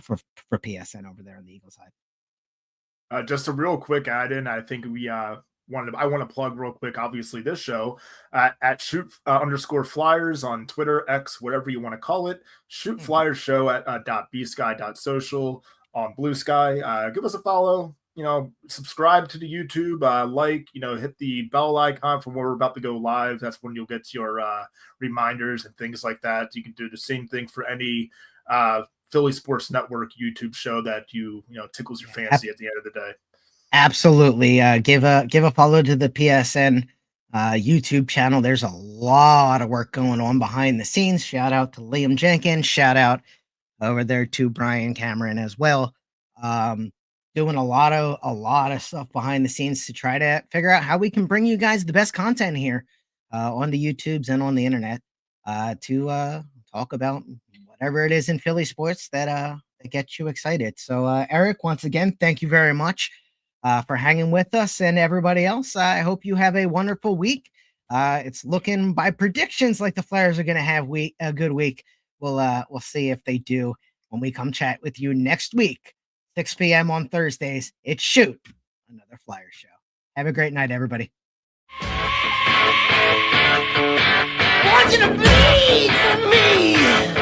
For PSN over there on the Eagles side. Just a real quick add in. I think I want to plug real quick, obviously this show at shoot_flyers on Twitter, X, whatever you want to call it. Shoot Flyers show at .bsky.social on Blue Sky. Give us a follow, subscribe to the YouTube, hit the bell icon from where we're about to go live. That's when you'll get your reminders and things like that. You can do the same thing for any Philly Sports Network YouTube show that tickles your fancy at the end of the day. Absolutely. Give a follow to the PSN YouTube channel. There's a lot of work going on behind the scenes. Shout out to Liam Jenkins. Shout out over there to Brian Cameron as well. Doing a lot of stuff behind the scenes to try to figure out how we can bring you guys the best content here on the YouTubes and on the internet to talk about whatever it is in Philly sports that gets you excited. So, Eric, once again, thank you very much for hanging with us, and everybody else. I hope you have a wonderful week. It's looking by predictions like the Flyers are going to have a good week. We'll see if they do when we come chat with you next week, 6 p.m. on Thursdays. It's Shoot, another Flyers show. Have a great night, everybody. Want you to bleed for me.